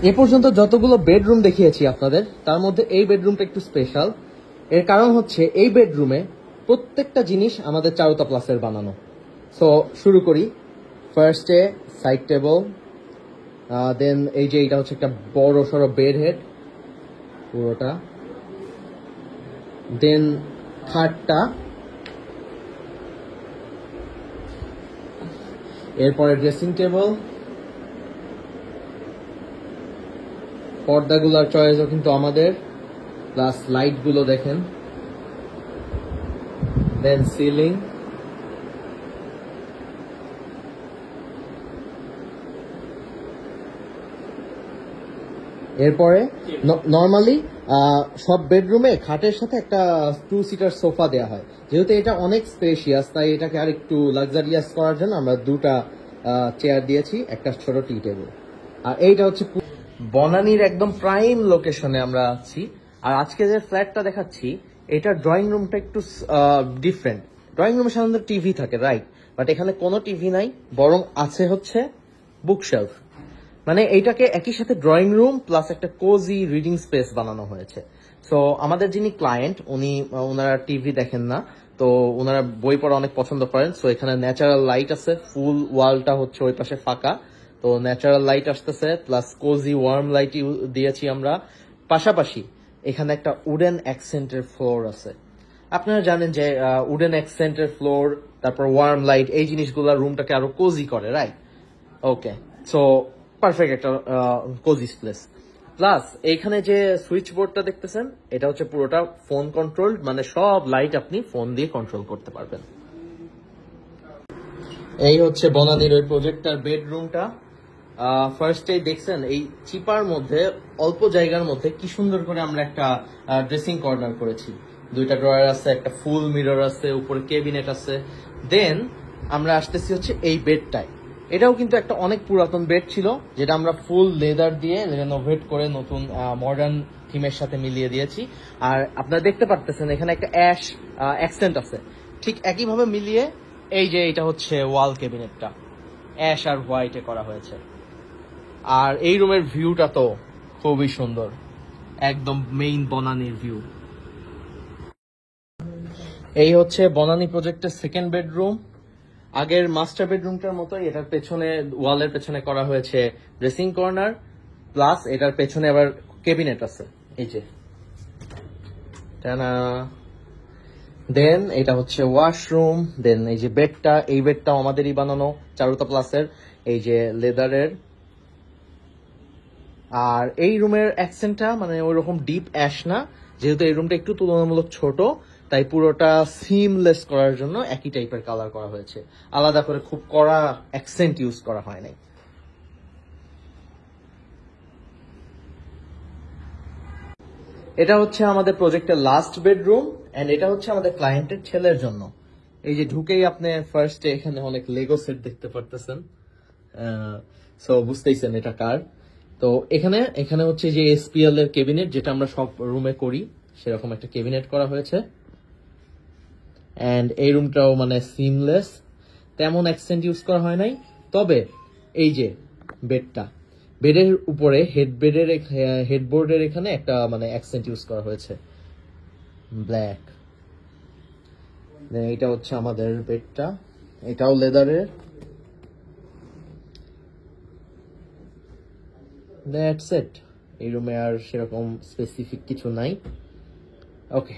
এ পর্যন্ত যতগুলো বেডরুম দেখিয়েছি আপনাদের তার মধ্যে এই বেডরুমটা একটু স্পেশাল। এর কারণ হচ্ছে এই বেডরুমে প্রত্যেকটা জিনিস আমাদের চারুতা প্লাসের বানানো। সো শুরু করি। ফার্স্টে সাইড টেবল, দেন এই যে এটা হচ্ছে একটা বড় সড়ো বেড হেড পুরোটা, দেন খাটটা, এরপরে ড্রেসিং টেবল, পর্দাগুলোর চয়েসও কিন্তু আমাদের, প্লাস লাইটগুলো দেখেন, দেন সিলিং, এরপরে নর্মালি সব বেডরুমে খাটের সাথে একটা 2 সিটার সোফা দেওয়া হয়। যেহেতু এটা অনেক স্পেশিয়াস তাই এটাকে আর একটু লাক্সারিয়াস করার জন্য আমরা দুটা চেয়ার দিয়েছি, একটা ছোট টি টেবিল। আর এইটা হচ্ছে বনানীর একদম প্রাইম লোকেশনে আমরা আছি। আর আজকে যে ফ্ল্যাটটা দেখাচ্ছি এটা ড্রয়িং রুমটা একটু ডিফারেন্ট। ড্রয়িং রুমে সাধারণত টিভি থাকে, রাইট, বাট এখানে কোনো টিভি নাই, বরং আছে হচ্ছে বুকশেলফ। মানে এইটাকে একই সাথে ড্রয়িং রুম প্লাস একটা কোজি রিডিং স্পেস বানানো হয়েছে। সো আমাদের যিনি ক্লায়েন্ট ওনারা টিভি দেখেন না, তো ওনারা বই পড়া অনেক পছন্দ করেন। সো এখানে ন্যাচারাল লাইট আছে, ফুল ওয়ালটা হচ্ছে ওই পাশে ফাঁকা, তো ন্যাচারাল লাইট আসতেছে, প্লাস কোজি ওয়ার্ম লাইট দিয়েছি আমরা। পাশাপাশি এখানে একটা উডেন অ্যাকসেন্টের ফ্লোর আছে। আপনারা জানেন যে উডেন অ্যাকসেন্টের ফ্লোর, তারপর ওয়ার্ম লাইট, এই জিনিসগুলো রুমটাকে আরো কোজি করে, রাইট? ওকে, সো পারফেক্ট একটা কোজি প্লেস। প্লাস এইখানে যে সুইচ বোর্ডটা দেখতেছেন এটা হচ্ছে পুরোটা ফোন কন্ট্রোল, মানে সব লাইট আপনি ফোন দিয়ে কন্ট্রোল করতে পারবেন। এই হচ্ছে বনানীর ওই প্রজেক্টর বেডরুমটা। ফার্স্টে দেখছেন এই চিপার মধ্যে অল্প জায়গার মধ্যে কি সুন্দর করে আমরা একটা ড্রেসিং কর্নার করেছি। দুইটা ড্রয়ার আছে, একটা ফুল মিরর আছে, উপরে ক্যাবিনেট আছে। দেন আমরা আসতেছি হচ্ছে এই বেডটায়। এটাও কিন্তু একটা অনেক পুরাতন বেড ছিল, যেটা আমরা ফুল লেদার দিয়ে রেনোভেট করে নতুন মডার্ন থিমের সাথে মিলিয়ে দিয়েছি। আর আপনারা দেখতে পারতেছেন এখানে একটা অ্যাশ অ্যাকসেন্ট আছে, ঠিক একইভাবে মিলিয়ে এই যে এটা হচ্ছে ওয়াল ক্যাবিনেটটা অ্যাশ আর হোয়াইটে করা হয়েছে। আর এই রুমের ভিউটা তো খুবই সুন্দর, একদম মেইন বনানীর ভিউ। এই হচ্ছে বনানী প্রজেক্টের সেকেন্ড বেডরুম। আগের মাস্টার বেডরুমটার মতোই এটার পেছনে ওয়ালের পেছনে করা হয়েছে ড্রেসিং কর্নার, প্লাস এটার পেছনে আবার ক্যাবিনেট আছে, এই যে টানা। দেন এটা হচ্ছে ওয়াশরুম। দেন এই যে বেডটা, এই বেডটাও আমাদেরই বানানো, চারুতা প্লাসের, এই যে লেদারের। আর এই রুমের অ্যাকসেন্টটা মানে ওইরকম ডিপ অ্যাশ না, যেহেতু এই রুমটা একটু তুলনামূলক ছোট, তাই পুরোটা সিমলেস করার জন্য একই টাইপের কালার করা হয়েছে, আলাদা করে খুব কড়া অ্যাকসেন্ট ইউজ করা হয় নাই। এটা হচ্ছে আমাদের প্রজেক্টের লাস্ট বেডরুম, এন্ড এটা হচ্ছে আমাদের ক্লায়েন্টের ছেলের জন্য। এই যে ঢুকেই আপনি ফার্স্টে এখানে অনেক লেগো সেট দেখতে পারতেছেন, সো বুঝতেইছেন এটা কার। তো এখানে এখানে হচ্ছে যে এসপিএল এর ক্যাবিনেট, যেটা আমরা সব রুমে করি, সেরকম একটা ক্যাবিনেট করা হয়েছে। এন্ড এই রুমটাও মানে সিমলেস, তেমন অ্যাকসেন্ট ইউজ করা হয় নাই। তবে এই যে বেডটা, বেডের উপরে হেডবোর্ডের এখানে একটা মানে অ্যাকসেন্ট ইউজ করা হয়েছে, ব্ল্যাক। এটা হচ্ছে আমাদের বেডটা, এটাও লেদারের। That's it. এই রুমে আর সেরকম স্পেসিফিক কিছু নাই। ওকে।